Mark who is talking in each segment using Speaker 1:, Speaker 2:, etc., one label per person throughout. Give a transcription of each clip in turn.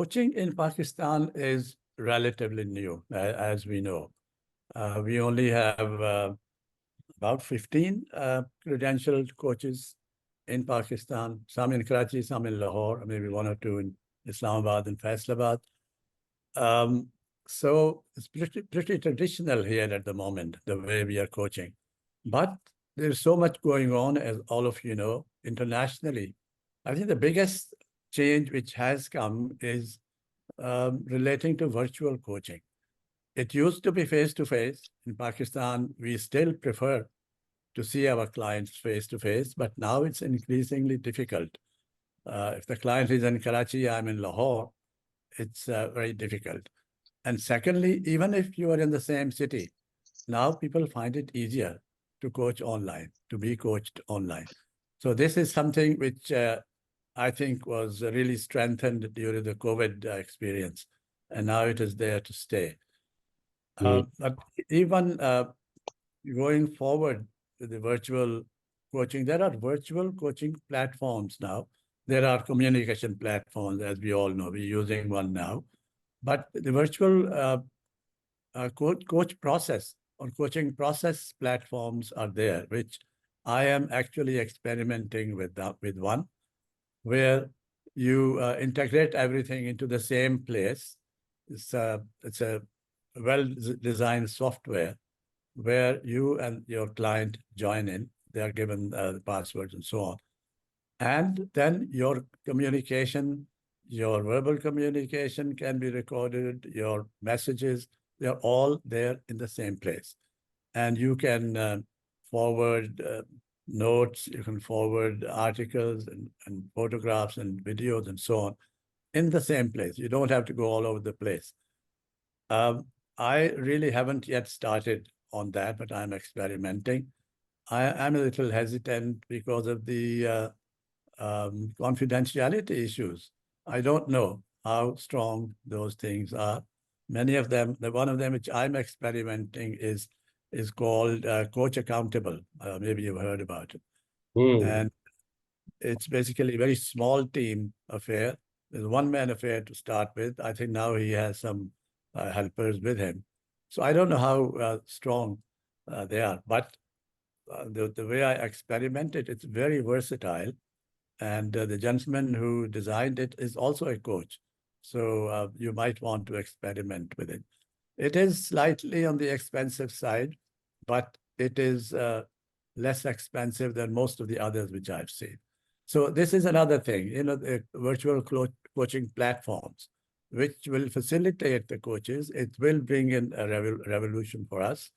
Speaker 1: coaching in Pakistan is relatively new, as we know. We only have about 15 credentialed coaches in Pakistan, some in Karachi, some in Lahore, maybe one or two in Islamabad and Faisalabad. So it's pretty traditional here at the moment, the way we are coaching. But there's so much going on, as all of you know, internationally. I think the biggest change which has come is relating to virtual coaching. It used to be face-to-face. In Pakistan, we still prefer to see our clients face-to-face, but now it's increasingly difficult. If the client is in Karachi, I'm in Lahore, it's very difficult. And secondly, even if you are in the same city, now people find it easier to coach online, to be coached online. So this is something which I think was really strengthened during the COVID experience, and now it is there to stay. But even going forward with the virtual coaching, there are virtual coaching platforms now. There are communication platforms, as we all know. We're using one now. But the virtual coach process or coaching process platforms are there, which I am actually experimenting with one, where you integrate everything into the same place. It's a well-designed software where you and your client join in. They are given the passwords and so on. And then your communication, your verbal communication can be recorded, your messages, they're all there in the same place. And you can forward notes, you can forward articles and photographs and videos and so on in the same place. You don't have to go all over the place. I really haven't yet started on that, but I'm experimenting. I'm a little hesitant because of the confidentiality issues. I don't know how strong those things are. Many of them, one of them which I'm experimenting is called Coach Accountable. Maybe you've heard about it. And it's basically a very small team affair. There's one-man affair to start with. I think now he has some helpers with him. So I don't know how strong they are, but the way I experimented, it's very versatile. And the gentleman who designed it is also a coach. So you might want to experiment with it. It is slightly on the expensive side, but it is less expensive than most of the others which I've seen. So this is another thing, the virtual coaching platforms, which will facilitate the coaches. It will bring in a revolution for us,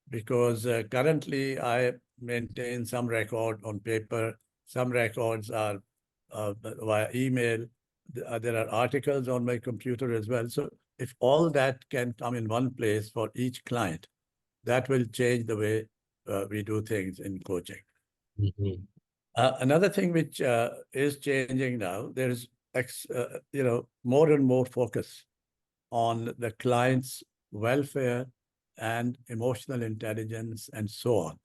Speaker 1: because currently I maintain some record on paper. Some records are via email. There are articles on my computer as well. So if all that can come in one place for each client, that will change the way we do things in coaching. Another thing which is changing now, there's more and more focus on the client's welfare and emotional intelligence and so on.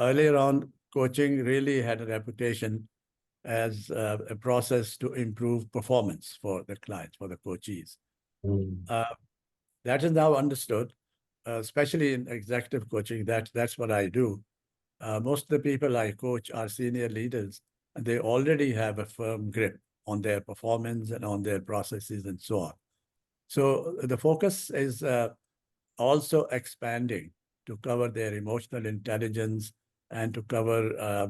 Speaker 1: Earlier on, coaching really had a reputation as a process to improve performance for the clients, for the coachees. That is now understood, especially in executive coaching. That's what I do. Most of the people I coach are senior leaders, and they already have a firm grip on their performance and on their processes and so on. So the focus is also expanding to cover their emotional intelligence and to cover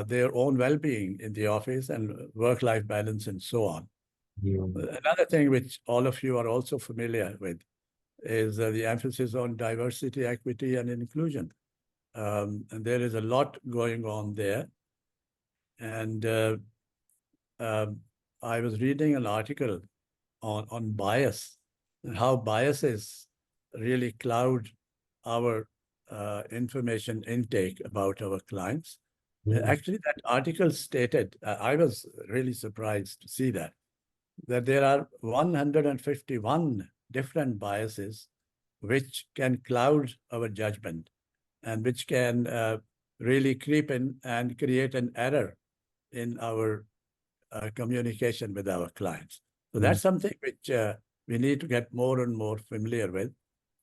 Speaker 1: their own well-being in the office and work-life balance and so on. Another thing which all of you are also familiar with is the emphasis on diversity, equity, and inclusion. And there is a lot going on there. And I was reading an article on bias and how biases really cloud our information intake about our clients. Actually, that article stated, I was really surprised to see that there are 151 different biases which can cloud our judgment and which can really creep in and create an error in our communication with our clients. So that's something which we need to get more and more familiar with,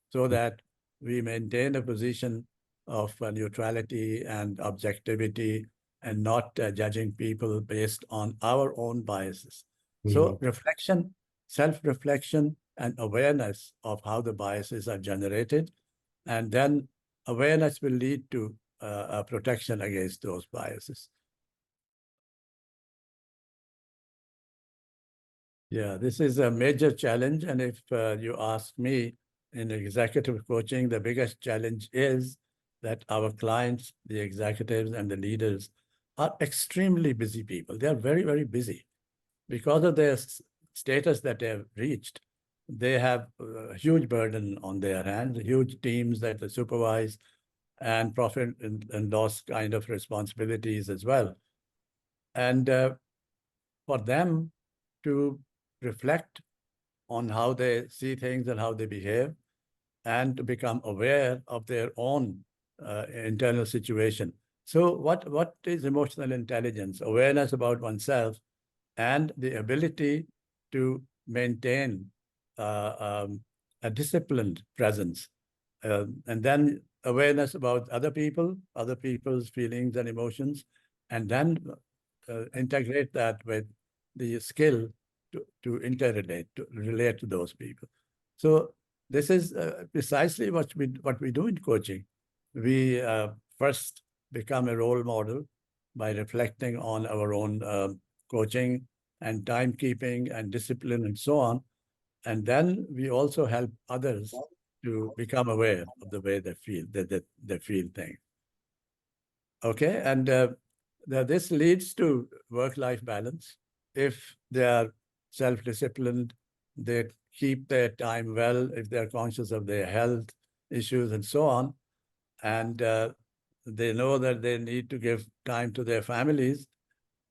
Speaker 1: so that we maintain a position of neutrality and objectivity, and not judging people based on our own biases. So reflection, self-reflection, and awareness of how the biases are generated, and then awareness will lead to a protection against those biases. Yeah, this is a major challenge. And if you ask me, in executive coaching, the biggest challenge is that our clients, the executives and the leaders, are extremely busy people. They are very, very busy. Because of their status that they have reached, they have a huge burden on their hands, huge teams that they supervise, and profit and loss kind of responsibilities as well. And for them to reflect on how they see things and how they behave, and to become aware of their own internal situation. So what is emotional intelligence? Awareness about oneself and the ability to maintain a disciplined presence. And then awareness about other people, other people's feelings and emotions, and then integrate that with the skill to interrelate, to relate to those people. So this is precisely what we do in coaching. We first become a role model by reflecting on our own coaching and timekeeping and discipline and so on. And then we also help others to become aware of the way they feel, that they feel things. Okay, and this leads to work-life balance. If they are self-disciplined, they keep their time well, if they're conscious of their health issues and so on, and they know that they need to give time to their families,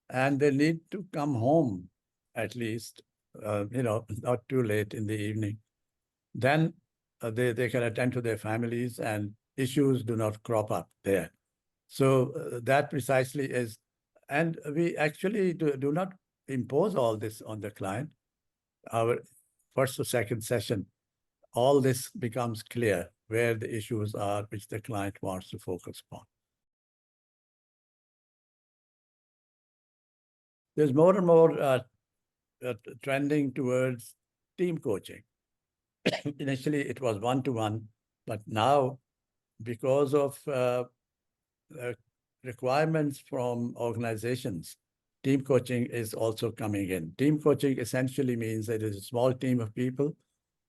Speaker 1: and they need to come home at least, not too late in the evening, then they can attend to their families and issues do not crop up there. So that precisely is, and we actually do not impose all this on the client. Our first or second session, all this becomes clear where the issues are which the client wants to focus upon. There's more and more trending towards team coaching. Initially, it was one-to-one, but now, because of requirements from organizations, team coaching is also coming in. Team coaching essentially means that it is a small team of people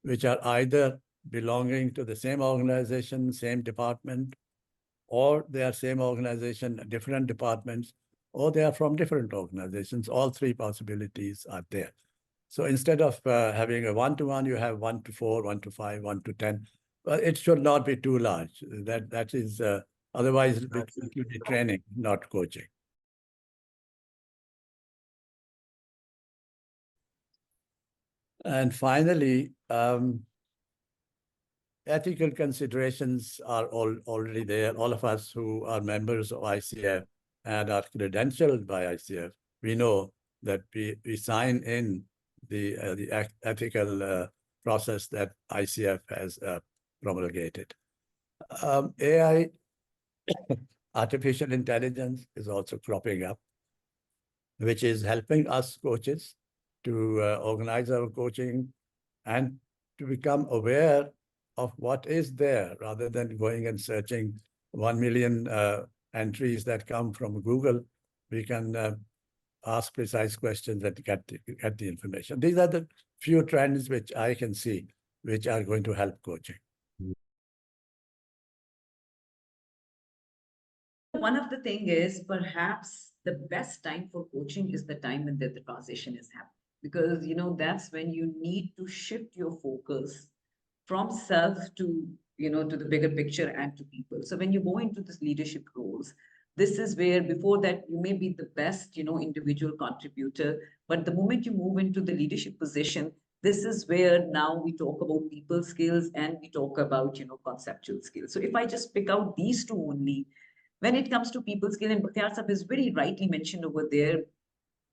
Speaker 1: which are either belonging to the same organization, same department, or they are same organization, different departments, or they are from different organizations. All three possibilities are there. So instead of having a one-to-one, you have 1 to 4, 1 to 5, 1 to 10. But it should not be too large. That is otherwise it will be training, not coaching. And finally, ethical considerations are already there. All of us who are members of ICF and are credentialed by ICF, we know that we sign in the ethical process that ICF has promulgated. AI, artificial intelligence, is also cropping up, which is helping us coaches to organize our coaching and to become aware of what is there, rather than going and searching 1 million entries that come from Google. We can ask precise questions and get the information. These are the few trends which I can see, which are going to help coaching.
Speaker 2: One of the thing is perhaps the best time for coaching is the time when the transition is happening, because that's when you need to shift your focus from self to to the bigger picture and to people. So when you go into this leadership roles, this is where before that you may be the best individual contributor, but the moment you move into the leadership position, this is where now we talk about people skills and we talk about conceptual skills. So if I just pick out these two only, when it comes to people skill, and Bakhtiar Sahab is very rightly mentioned over there,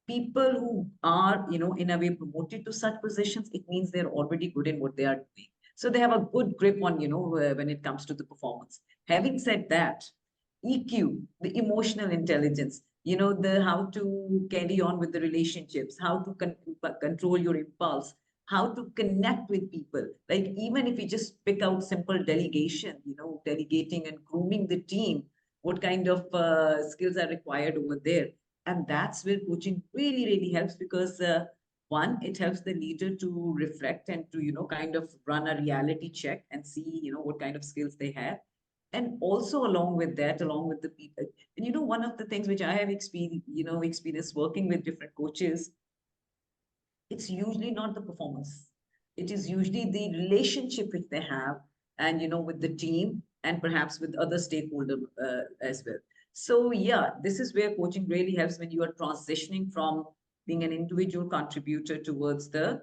Speaker 2: people who are, in a way promoted to such positions, it means they're already good in what they are doing. So they have a good grip on, when it comes to the performance. Having said that, EQ, the emotional intelligence, the how to carry on with the relationships, how to control your impulse, how to connect with people. Like even if you just pick out simple delegation, delegating and grooming the team, what kind of skills are required over there. And that's where coaching really, really helps because one, it helps the leader to reflect and to, kind of run a reality check and see, what kind of skills they have. And also along with that, along with the people, and one of the things which I have experienced working with different coaches, it's usually not the performance. It is usually the relationship which they have, and with the team, and perhaps with other stakeholders as well. So yeah, this is where coaching really helps when you are transitioning from being an individual contributor towards the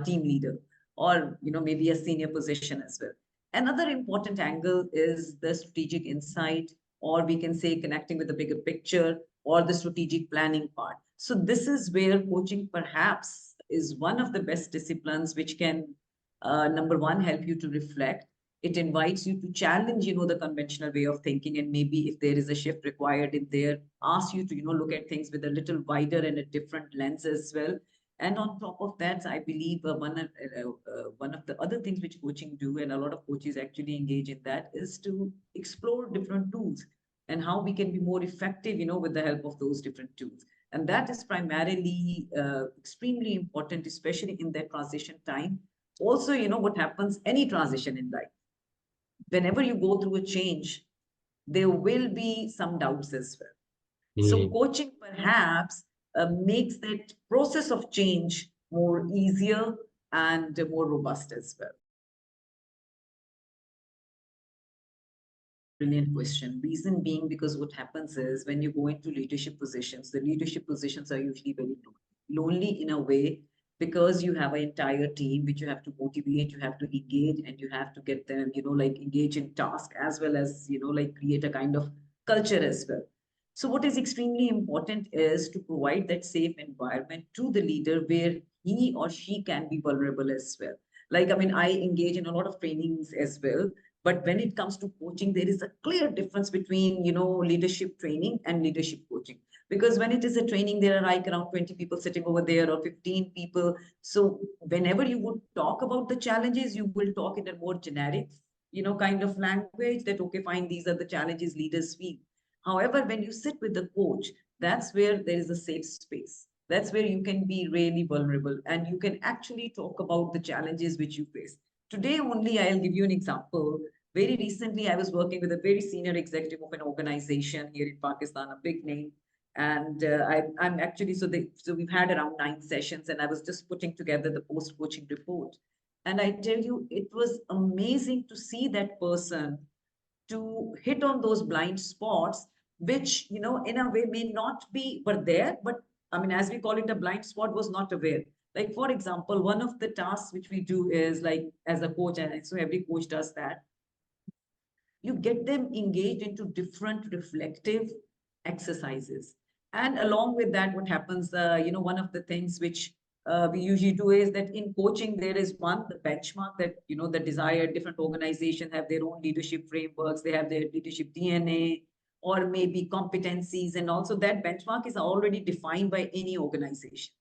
Speaker 2: team leader, or maybe a senior position as well. Another important angle is the strategic insight, or we can say connecting with the bigger picture, or the strategic planning part. So this is where coaching perhaps is one of the best disciplines which can, number one, help you to reflect. It invites you to challenge, the conventional way of thinking, and maybe if there is a shift required in there, ask you to, look at things with a little wider and a different lens as well. And on top of that, I believe one of the other things which coaching do, and a lot of coaches actually engage in that, is to explore different tools and how we can be more effective, with the help of those different tools. And that is primarily extremely important, especially in that transition time. Also, what happens, any transition in life, whenever you go through a change, there will be some doubts as well. So coaching perhaps makes that process of change more easier and more robust as well. Brilliant question. Reason being, because what happens is when you go into leadership positions, the leadership positions are usually very lonely in a way, because you have an entire team which you have to motivate, you have to engage, and you have to get them, like engage in task, as well as, like create a kind of culture as well. So what is extremely important is to provide that safe environment to the leader where he or she can be vulnerable as well. Like, I mean, I engage in a lot of trainings as well, but when it comes to coaching, there is a clear difference between, leadership training and leadership coaching. Because when it is a training, there are like around 20 people sitting over there, or 15 people. So whenever you would talk about the challenges, you will talk in a more generic, kind of language that, okay, fine, these are the challenges leaders feel. However, when you sit with the coach, that's where there is a safe space. That's where you can be really vulnerable and you can actually talk about the challenges which you face. Today only, I'll give you an example. Very recently, I was working with a very senior executive of an organization here in Pakistan, a big name. And I'm actually, so we've had around 9 sessions, and I was just putting together the post-coaching report. And I tell you, it was amazing to see that person to hit on those blind spots, which, in a way may not be, were there, but I mean, as we call it, a blind spot, was not aware. Like, for example, one of the tasks which we do is like, as a coach, and so every coach does that, you get them engaged into different reflective exercises. And along with that, what happens, one of the things which we usually do is that in coaching, there is one, the benchmark that, the desired different organizations have their own leadership frameworks, they have their leadership DNA, or maybe competencies. And also that benchmark is already defined by any organization.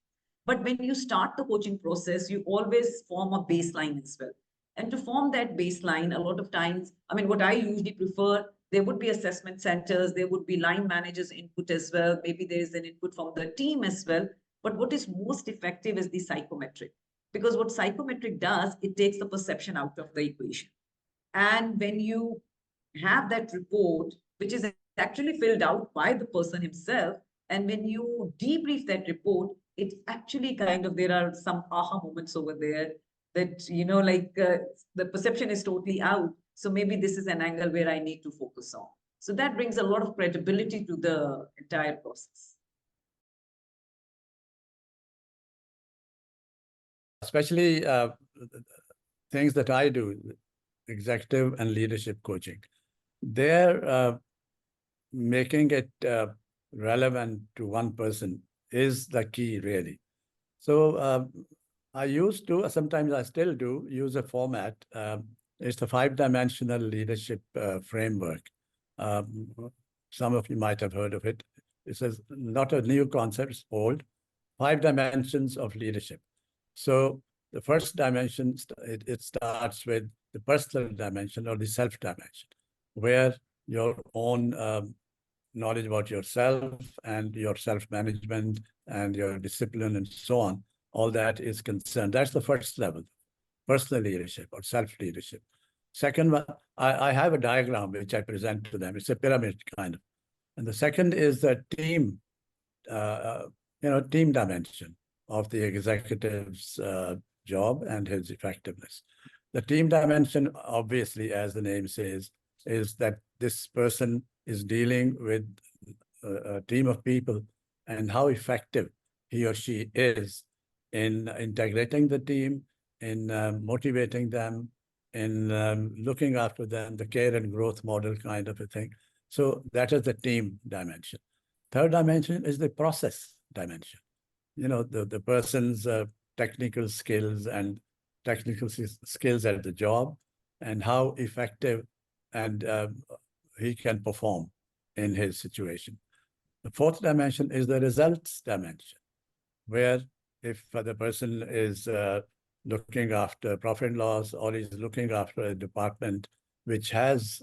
Speaker 2: But when you start the coaching process, you always form a baseline as well. And to form that baseline, a lot of times, I mean, what I usually prefer, there would be assessment centers, there would be line managers input as well. Maybe there is an input from the team as well. But what is most effective is the psychometric. Because what psychometric does, it takes the perception out of the equation. And when you have that report, which is actually filled out by the person himself, and when you debrief that report, it actually kind of, there are some aha moments over there that, the perception is totally out. So maybe this is an angle where I need to focus on. So that brings a lot of credibility to the entire process.
Speaker 1: Especially things that I do, executive and leadership coaching, they're making it relevant to one person is the key, really. So I used to, sometimes I still do, use a format. It's the five-dimensional leadership framework. Um, some of you might have heard of it. It says not a new concept, it's old. 5 dimensions of leadership. So the first dimension, it starts with the personal dimension or the self dimension, where your own knowledge about yourself and your self-management and your discipline and so on, all that is concerned. That's the first level, personal leadership or self-leadership. Second one, I have a diagram which I present to them. It's a pyramid kind of. And the second is the team, team dimension of the executive's job and his effectiveness. The team dimension, obviously, as the name says, is that this person is dealing with a team of people and how effective he or she is in integrating the team, in motivating them, in looking after them, the care and growth model kind of a thing. So that is the team dimension. Third dimension is the process dimension. The person's technical skills and technical skills at the job and how effective and he can perform in his situation. The fourth dimension is the results dimension, where if the person is looking after profit and loss or is looking after a department which has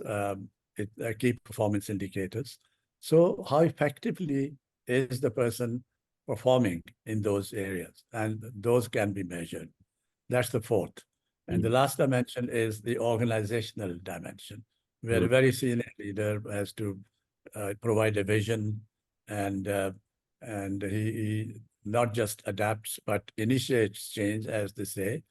Speaker 1: key performance indicators, so how effectively is the person performing in those areas? And those can be measured. That's the fourth. And the last dimension is the organizational dimension, where a very senior leader has to provide a vision and he not just adapts, but initiates change, as they say.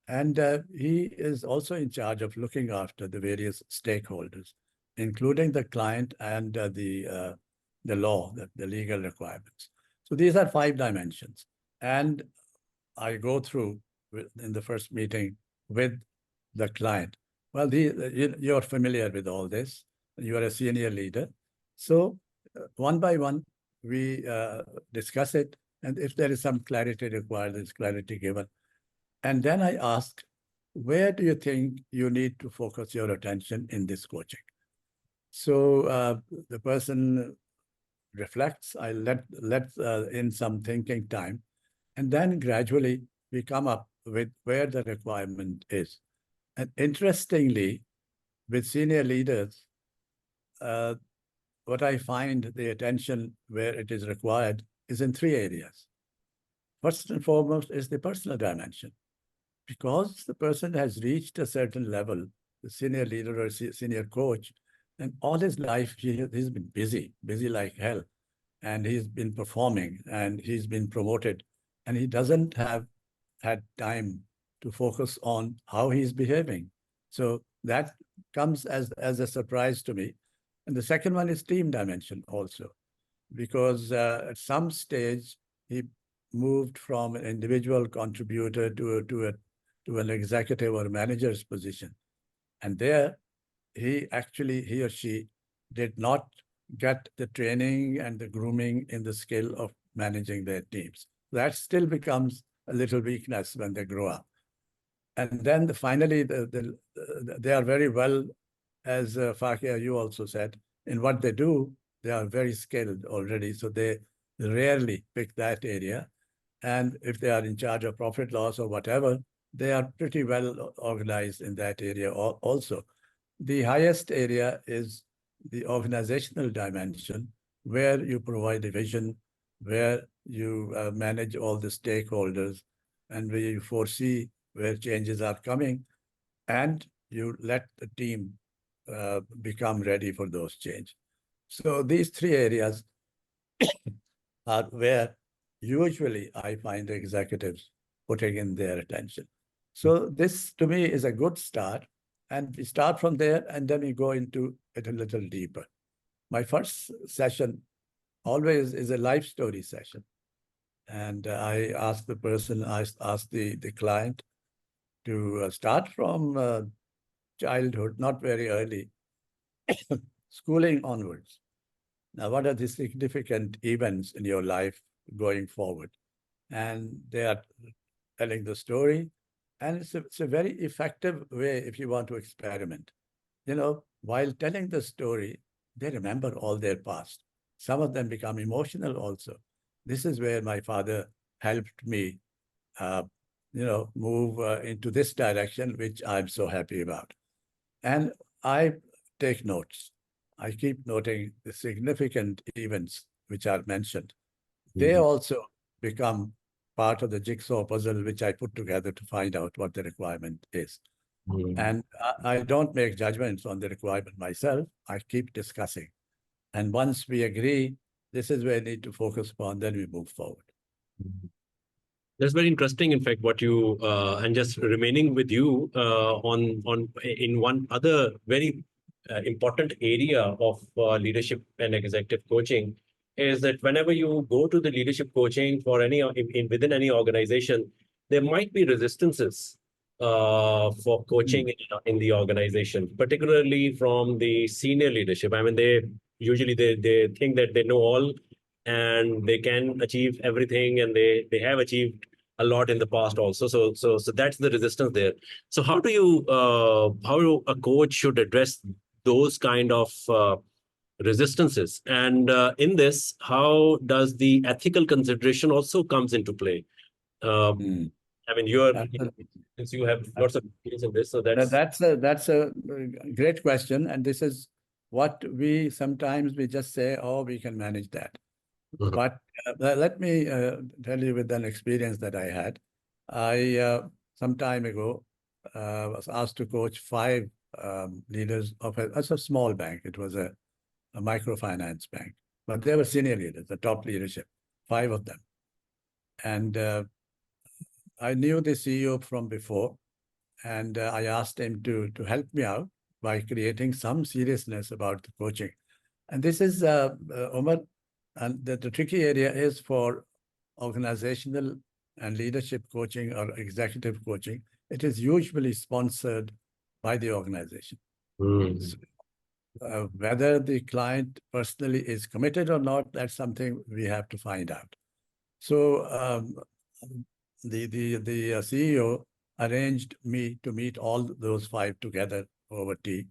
Speaker 1: And he is also in charge of looking after the various stakeholders, including the client and the law, the legal requirements. So these are 5 dimensions. And I go through in the first meeting with the client. Well, you're familiar with all this. You are a senior leader. So one by one, we discuss it. And if there is some clarity required, there's clarity given. And then I ask, where do you think you need to focus your attention in this coaching? So the person reflects, I let in some thinking time, and then gradually we come up with where the requirement is. And interestingly, with senior leaders, what I find the attention where it is required is in 3 areas. First and foremost is the personal dimension. Because the person has reached a certain level, the senior leader or senior coach, and all his life he's been busy like hell. And he's been performing and he's been promoted. And he doesn't have had time to focus on how he's behaving. So that comes as a surprise to me. And the second one is team dimension also, because at some stage he moved from an individual contributor to an executive or manager's position. And there he or she did not get the training and the grooming in the skill of managing their teams. That still becomes a little weakness when they grow up. And then finally, they are very well, as Fakiha, you also said, in what they do, they are very skilled already. So they rarely pick that area. And if they are in charge of profit loss or whatever, they are pretty well organized in that area also. The highest area is the organizational dimension, where you provide a vision, where you manage all the stakeholders, and where you foresee where changes are coming, and you let the team become ready for those changes. So these 3 areas are where usually I find executives putting in their attention. So this, to me, is a good start. And we start from there, and then we go into it a little deeper. My first session always is a life story session. And I ask the person, I ask the client to start from childhood, not very early, schooling onwards. Now, what are the significant events in your life going forward. And they are telling the story. And it's a very effective way if you want to experiment. While telling the story, they remember all their past. Some of them become emotional also. This is where my father helped me, uh, move into this direction, which I'm so happy about. And I take notes. I keep noting the significant events which are mentioned. They also become part of the jigsaw puzzle, which I put together to find out what the requirement is. And I don't make judgments on the requirement myself. I keep discussing. And once we agree, this is where we need to focus upon, then we move forward.
Speaker 3: That's very interesting. In fact, what you and just remaining with you on in one other very important area of leadership and executive coaching is that whenever you go to the leadership coaching for any within any organization, there might be resistances for coaching in the organization, particularly from the senior leadership. I mean, they usually they think that they know all and they can achieve everything, and they have achieved a lot in the past also. So that's the resistance there. So how do you how a coach should address those kind of resistances? And in this, how does the ethical consideration also comes into play? I mean, since you have lots of experience in this, so
Speaker 1: that's a great question, and this is what we sometimes just say, oh, we can manage that. But let me tell you with an experience that I had. I some time ago was asked to coach 5 leaders of a small bank. It was a microfinance bank, but they were senior leaders, the top leadership, 5 of them. And I knew the CEO from before, and I asked him to help me out by creating some seriousness about the coaching. And this is, Umer, and the tricky area is for organizational and leadership coaching or executive coaching. It is usually sponsored by the organization. So, whether the client personally is committed or not, that's something we have to find out. So the CEO arranged me to meet all those 5 together over tea,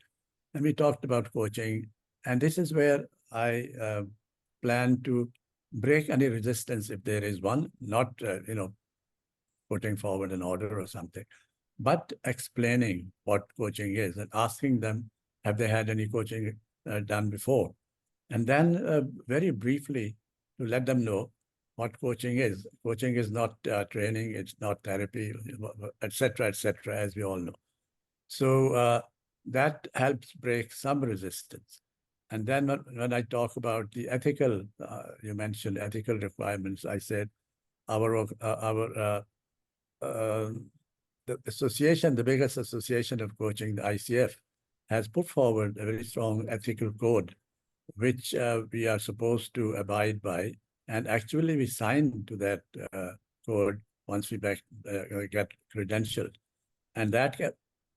Speaker 1: and we talked about coaching. And this is where I plan to break any resistance if there is one, not putting forward an order or something, but explaining what coaching is and asking them, have they had any coaching done before? And then very briefly to let them know what coaching is. Coaching is not training, it's not therapy, etc., as we all know. So that helps break some resistance. And then when I talk about the ethical, you mentioned ethical requirements, I said the association, the biggest association of coaching, the ICF, has put forward a very strong ethical code, which we are supposed to abide by. And actually, we sign to that code once we get credentialed. And that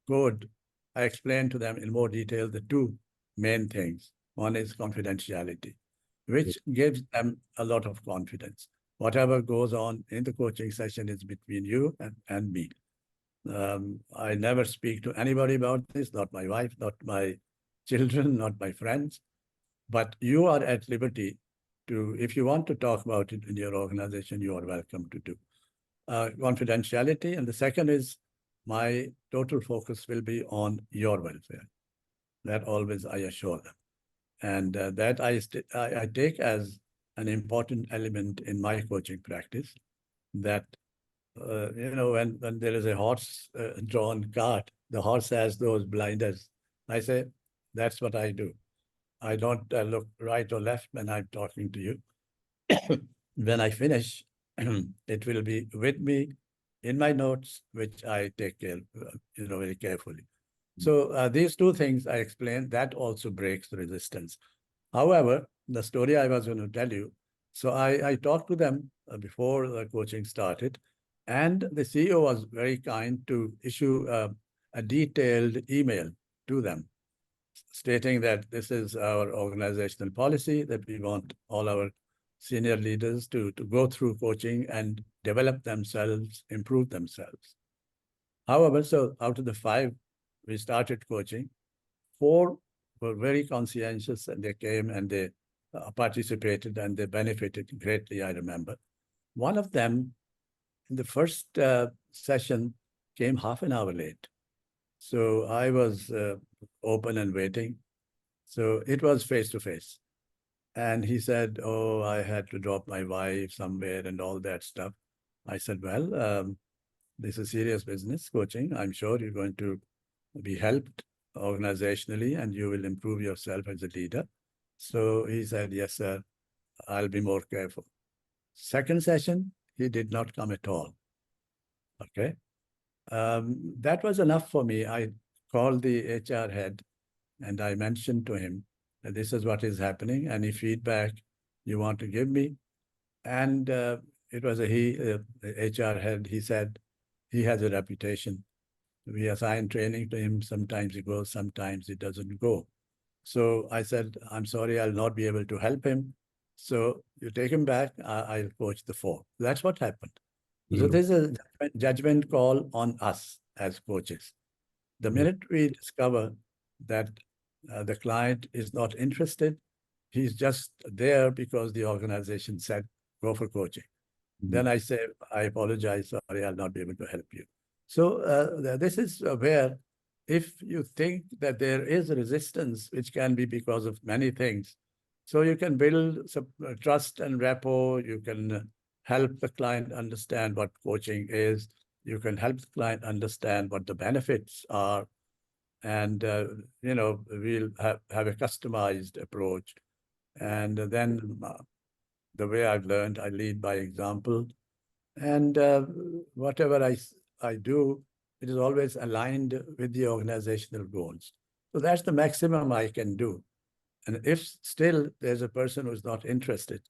Speaker 1: code, I explained to them in more detail the 2 main things. One is confidentiality, which gives them a lot of confidence. Whatever goes on in the coaching session is between you and me. I never speak to anybody about this, not my wife, not my children, not my friends. But you are at liberty to, if you want to talk about it in your organization, you are welcome to do. Confidentiality. And the second is my total focus will be on your welfare. That always I assure them. And that I take as an important element in my coaching practice, that, when there is a horse-drawn cart, the horse has those blinders. I say, that's what I do. I don't look right or left when I'm talking to you. When I finish, it will be with me in my notes, which I take care, very carefully. So these 2 things I explained, that also breaks the resistance. However, the story I was going to tell you, so I talked to them before the coaching started, and the CEO was very kind to issue a detailed email to them, stating that this is our organizational policy, that we want all our senior leaders to go through coaching and develop themselves, improve themselves. However, so out of the 5, we started coaching. 4 were very conscientious, and they came and they participated and they benefited greatly, I remember. One of them, in the first session, came half an hour late. So I was open and waiting. So it was face-to-face. And he said, oh, I had to drop my wife somewhere and all that stuff. I said, well, this is serious business, coaching. I'm sure you're going to be helped organizationally and you will improve yourself as a leader. So he said, yes, sir, I'll be more careful. Second session, he did not come at all. Okay. That was enough for me. I called the HR head and I mentioned to him that this is what is happening. Any feedback you want to give me? And it was the HR head. He said he has a reputation. We assign training to him. Sometimes he goes, sometimes he doesn't go. So I said, I'm sorry, I'll not be able to help him. So you take him back, I'll coach the 4. That's what happened. So this is a judgment call on us as coaches. The minute we discover that the client is not interested, he's just there because the organization said, go for coaching. Then I say, I apologize, sorry, I'll not be able to help you. So this is where, if you think that there is a resistance, which can be because of many things, so you can build some trust and rapport, you can help the client understand what coaching is, you can help the client understand what the benefits are, and we'll have a customized approach. And then the way I've learned, I lead by example. And whatever I do, it is always aligned with the organizational goals. So that's the maximum I can do. And if still there's a person who's not interested,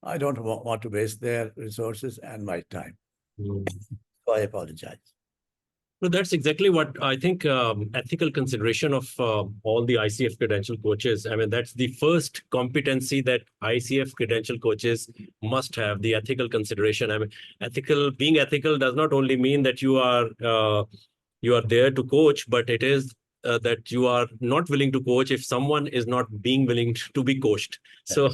Speaker 1: I don't want to waste their resources and my time. So I apologize.
Speaker 3: No, that's exactly what I think. Ethical consideration of all the ICF credential coaches. I mean, that's the first competency that ICF credential coaches must have, the ethical consideration. I mean, being ethical does not only mean that you are there to coach, but it is that you are not willing to coach if someone is not being willing to be coached. So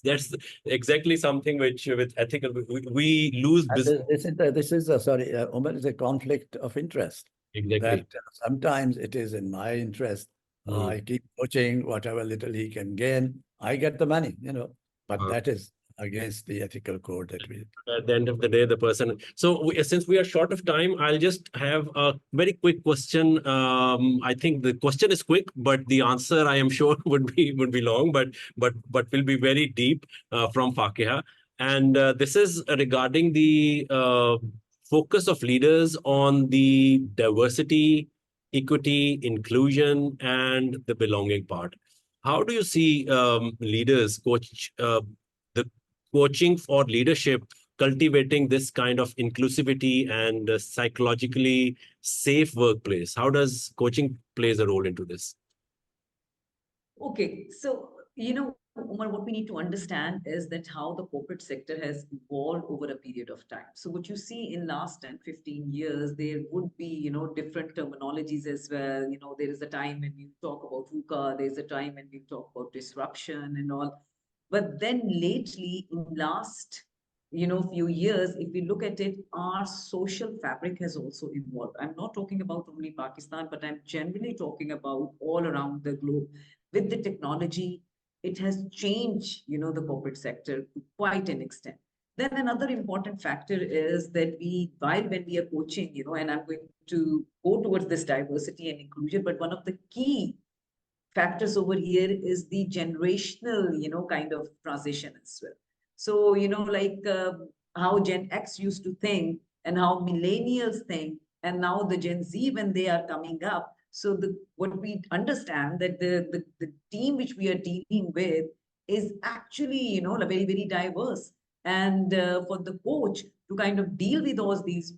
Speaker 3: that's exactly something which with ethical, we lose business.
Speaker 1: This is Umer, is a conflict of interest.
Speaker 3: Exactly.
Speaker 1: That sometimes it is in my interest. I keep coaching whatever little he can gain. I get the money, but that is against the ethical code that we.
Speaker 3: At the end of the day, the person. So since we are short of time, I'll just have a very quick question. I think the question is quick, but the answer, I am sure, would be long, but will be very deep from Fakiha. And this is regarding the focus of leaders on the diversity, equity, inclusion, and the belonging part. How do you see leaders the coaching for leadership, cultivating this kind of inclusivity and psychologically safe workplace? How does coaching plays a role into this?
Speaker 2: Okay, so, Umar, what we need to understand is that how the corporate sector has evolved over a period of time. So what you see in last 10, 15 years, there would be, different terminologies as well. There is a time when we talk about VUCA, there's a time when we talk about disruption and all. But then lately, in last, few years, if we look at it, our social fabric has also evolved. I'm not talking about only Pakistan, but I'm generally talking about all around the globe. With the technology, it has changed, the corporate sector to quite an extent. Then another important factor is that when we are coaching, and I'm going to go towards this diversity and inclusion, but one of the key factors over here is the generational, kind of transition as well. So, like how Gen X used to think and how millennials think, and now the Gen Z, when they are coming up. So what we understand that the team which we are dealing with is actually, very, very diverse. And for the coach to kind of deal with all these,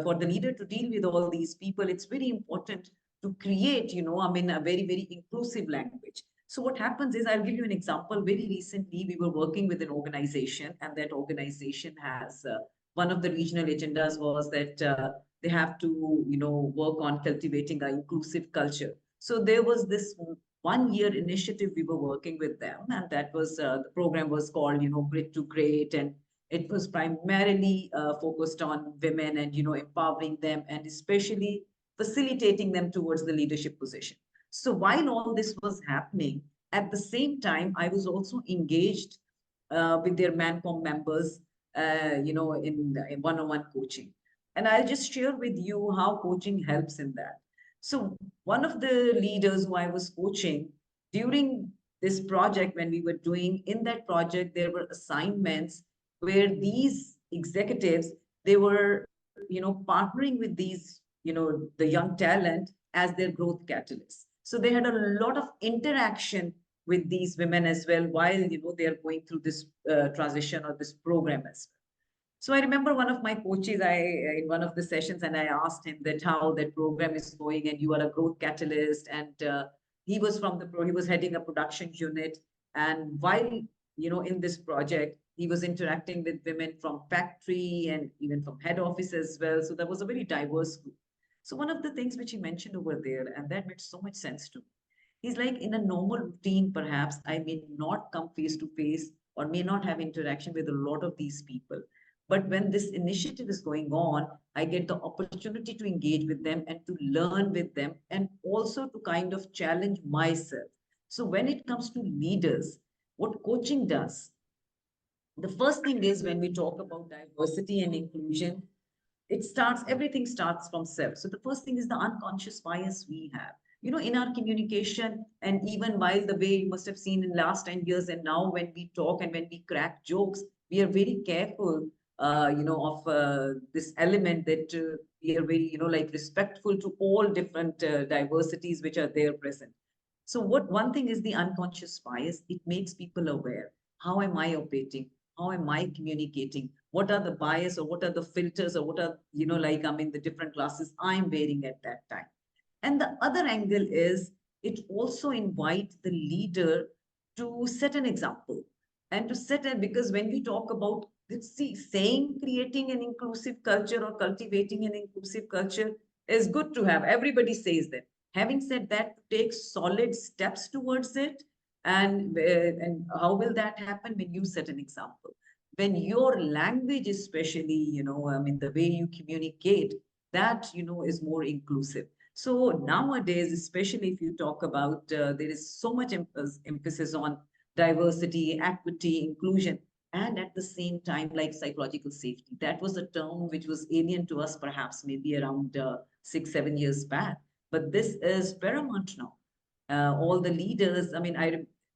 Speaker 2: for the leader to deal with all these people, it's very important to create, a very, very inclusive language. So what happens is, I'll give you an example. Very recently, we were working with an organization, and that organization has one of the regional agendas was that they have to, work on cultivating an inclusive culture. So there was this 1 year initiative we were working with them, and that was the program was called, Grit to Great, and it was primarily focused on women and empowering them, and especially facilitating them towards the leadership position. So while all this was happening, at the same time, I was also engaged with their Mancom members, in one-on-one coaching. And I'll just share with you how coaching helps in that. So one of the leaders who I was coaching during this project, when we were doing in that project, there were assignments where these executives, they were, partnering with these, the young talent as their growth catalyst. So they had a lot of interaction with these women as well while, they are going through this transition or this program as well. So I remember one of my coaches, in one of the sessions, and I asked him that how that program is going, and you are a growth catalyst, and he was he was heading a production unit, and while in this project, he was interacting with women from factory and even from head office as well. So that was a very diverse group. So one of the things which he mentioned over there, and that made so much sense to me, he's like, in a normal routine, perhaps I may not come face to face or may not have interaction with a lot of these people. But when this initiative is going on, I get the opportunity to engage with them and to learn with them, and also to kind of challenge myself. So when it comes to leaders, what coaching does, the first thing is, when we talk about diversity and inclusion, everything starts from self. So the first thing is the unconscious bias we have, in our communication, and even while the way you must have seen in last 10 years, and now when we talk and when we crack jokes, we are very careful, of this element that we are very, like respectful to all different diversities which are there present. So one thing is the unconscious bias. It makes people aware. How am I operating? How am I communicating? What are the bias, or what are the filters, or what are, the different classes I'm wearing at that time? And the other angle is, it also invites the leader to set an example and to set it, because when we talk about, saying creating an inclusive culture or cultivating an inclusive culture is good to have. Everybody says that. Having said that, to take solid steps towards it, and how will that happen? When you set an example, when your language, especially, the way you communicate, that, is more inclusive. So nowadays, especially if you talk about, there is so much emphasis on diversity, equity, inclusion, and at the same time, like psychological safety. That was a term which was alien to us, perhaps maybe around 6-7 years back. But this is paramount now. All the leaders,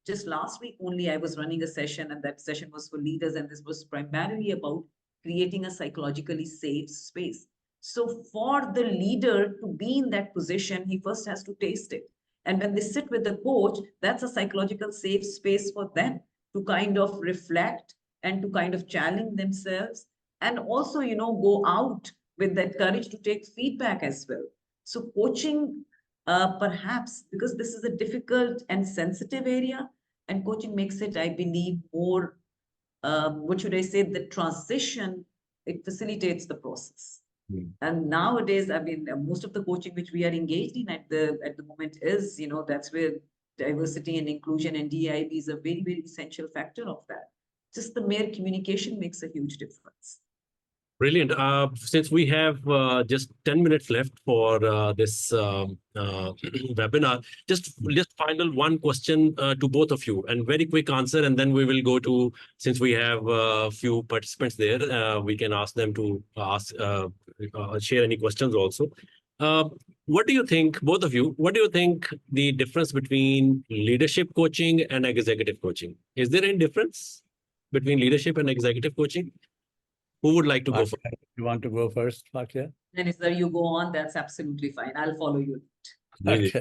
Speaker 2: just last week only, I was running a session, and that session was for leaders, and this was primarily about creating a psychologically safe space. So for the leader to be in that position, he first has to taste it. And when they sit with the coach, that's a psychological safe space for them to kind of reflect and to kind of challenge themselves, and also, go out with that courage to take feedback as well. So coaching, perhaps because this is a difficult and sensitive area, and coaching makes it, I believe, more, what should I say, the transition, it facilitates the process. And nowadays, most of the coaching which we are engaged in at the moment is, that's where diversity and inclusion and DEIB is a very, very essential factor of that. Just the mere communication makes a huge difference.
Speaker 3: Brilliant. Since we have just 10 minutes left for this webinar, just final one question to both of you, and very quick answer, and then we will go to, since we have a few participants there, we can ask them to share any questions also. What do you think, both of you, what do you think the difference between leadership coaching and executive coaching? Is there any difference between leadership and executive coaching? Who would like to go first?
Speaker 1: You want to go first, Bakhtiar?
Speaker 2: Then sir, you go on, that's absolutely fine. I'll follow you.
Speaker 3: Really?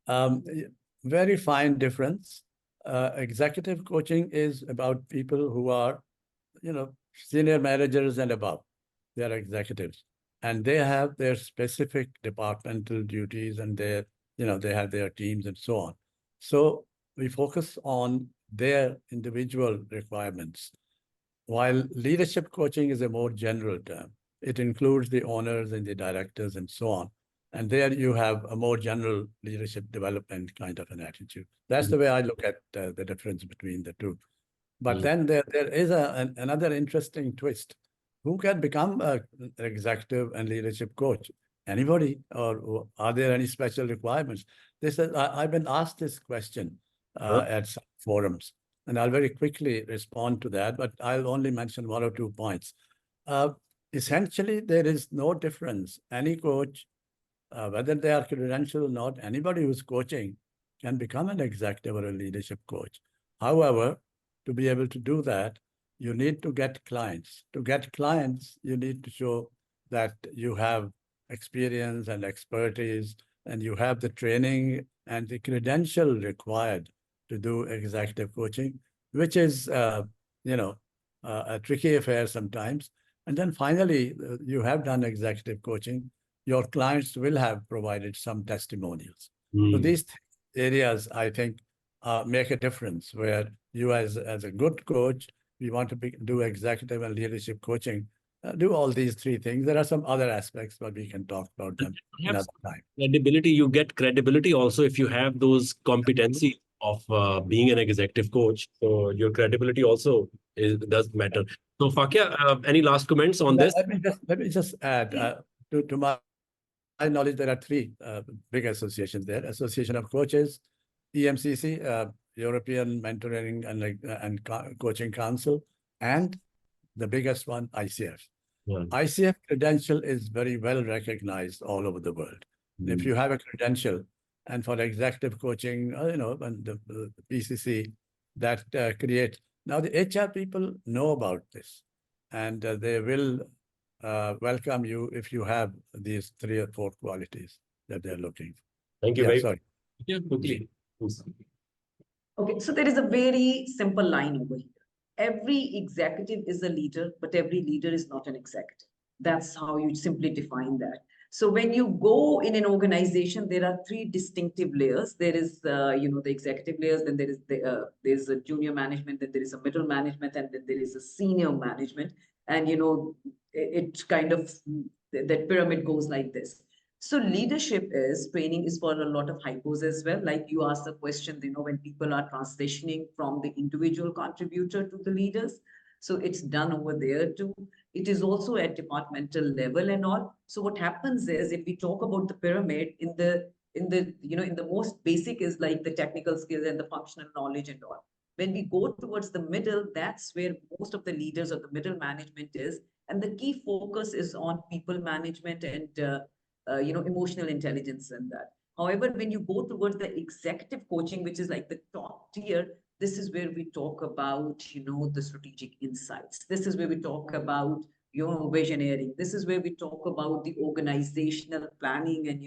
Speaker 1: Okay. Very fine difference. Executive coaching is about people who are, senior managers and above. They are executives. And they have their specific departmental duties, and they have their teams and so on. So we focus on their individual requirements. While leadership coaching is a more general term, it includes the owners and the directors and so on. And there you have a more general leadership development kind of an attitude. That's the way I look at the difference between the two. But then there is another interesting twist. Who can become an executive and leadership coach? Anybody? Or are there any special requirements? I've been asked this question at some forums, and I'll very quickly respond to that, but I'll only mention 1 or 2 points. Essentially, there is no difference. Any coach, whether they are credentialed or not, anybody who's coaching can become an executive or a leadership coach. However, to be able to do that, you need to get clients. To get clients, you need to show that you have experience and expertise, and you have the training and the credential required to do executive coaching, which is, a tricky affair sometimes. And then finally, you have done executive coaching. Your clients will have provided some testimonials. So these areas, I think, make a difference where you as a good coach, we want to do executive and leadership coaching, do all these 3 things. There are some other aspects, but we can talk about them another time.
Speaker 3: Credibility, you get credibility also if you have those competencies of being an executive coach. So your credibility also does matter. So Fakia, any last comments on this?
Speaker 1: Let me just add, to my knowledge, there are 3 big associations there: Association of Coaches, EMCC, European Mentoring and Coaching Council, and the biggest one, ICF. ICF credential is very well recognized all over the world. If you have a credential, and for executive coaching, and the PCC, that create. Now the HR people know about this, and they will welcome you if you have these 3 or 4 qualities that they're looking for.
Speaker 3: Thank you.
Speaker 1: Sorry.
Speaker 3: Yeah, quickly.
Speaker 2: Okay, so there is a very simple line over here. Every executive is a leader, but every leader is not an executive. That's how you simply define that. So when you go in an organization, there are 3 distinctive layers. There is, the executive layers, then there's a junior management, then there is a middle management, and then there is a senior management. And, it kind of, that pyramid goes like this. So leadership training is for a lot of hypos as well. Like you asked the question, when people are transitioning from the individual contributor to the leaders. So it's done over there too. It is also at departmental level and all. So what happens is, if we talk about the pyramid, in the most basic is like the technical skills and the functional knowledge and all. When we go towards the middle, that's where most of the leaders of the middle management is. And the key focus is on people management and emotional intelligence and that. However, when you go towards the executive coaching, which is like the top tier, this is where we talk about, the strategic insights. This is where we talk about, visioneering. This is where we talk about the organizational planning and,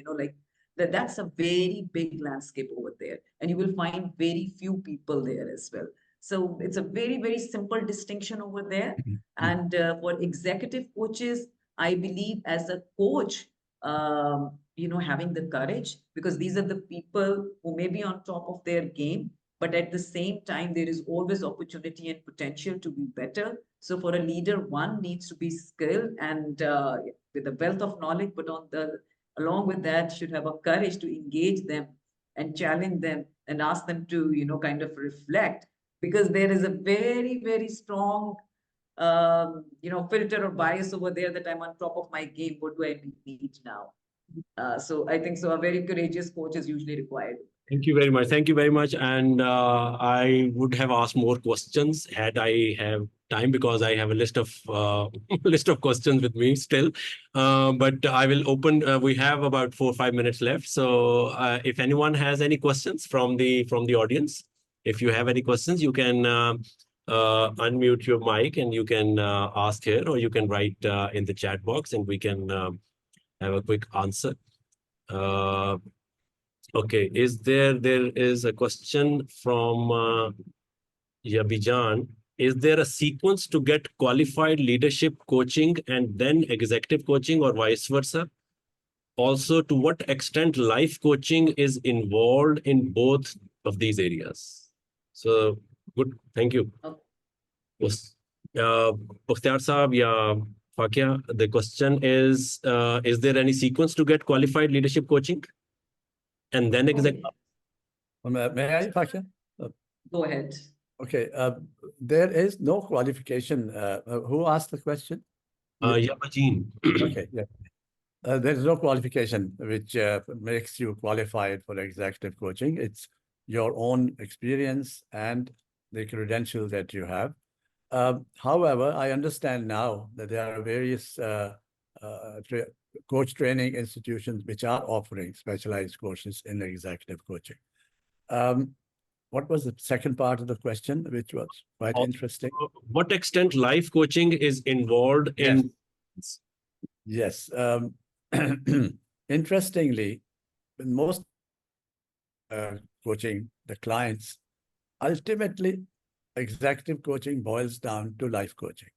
Speaker 2: that's a very big landscape over there. And you will find very few people there as well. So it's a very, very simple distinction over there. And for executive coaches, I believe as a coach, having the courage, because these are the people who may be on top of their game, but at the same time, there is always opportunity and potential to be better. So for a leader, one needs to be skilled and with a wealth of knowledge, but along with that, should have a courage to engage them and challenge them and ask them to, kind of reflect, because there is a very, very strong filter or bias over there that I'm on top of my game. What do I need now? So I think a very courageous coach is usually required.
Speaker 3: Thank you very much. Thank you very much. And I would have asked more questions had I have time, because I have a list of questions with me still. But I will open. We have about 4 or 5 minutes left. So if anyone has any questions from the audience, if you have any questions, you can unmute your mic and you can ask here, or you can write in the chat box, and we can have a quick answer. Okay, there is a question from Yabijan. Is there a sequence to get qualified leadership coaching and then executive coaching, or vice versa? Also, to what extent life coaching is involved in both of these areas? So good. Thank you.
Speaker 2: Okay.
Speaker 3: Yes. Bakhtiar Saab, yeah, Fakia, the question is there any sequence to get qualified leadership coaching? And then
Speaker 2: Okay.
Speaker 1: May I, Fakia?
Speaker 2: Go ahead.
Speaker 1: Okay, there is no qualification. Who asked the question?
Speaker 3: Yeah, Majeen.
Speaker 1: Okay, yeah. There is no qualification which makes you qualified for executive coaching. It's your own experience and the credentials that you have. However, I understand now that there are various coach training institutions which are offering specialized courses in executive coaching. What was the second part of the question, which was quite interesting?
Speaker 3: What extent life coaching is involved in?
Speaker 1: Yes. Interestingly, in most coaching, the clients, ultimately, executive coaching boils down to life coaching.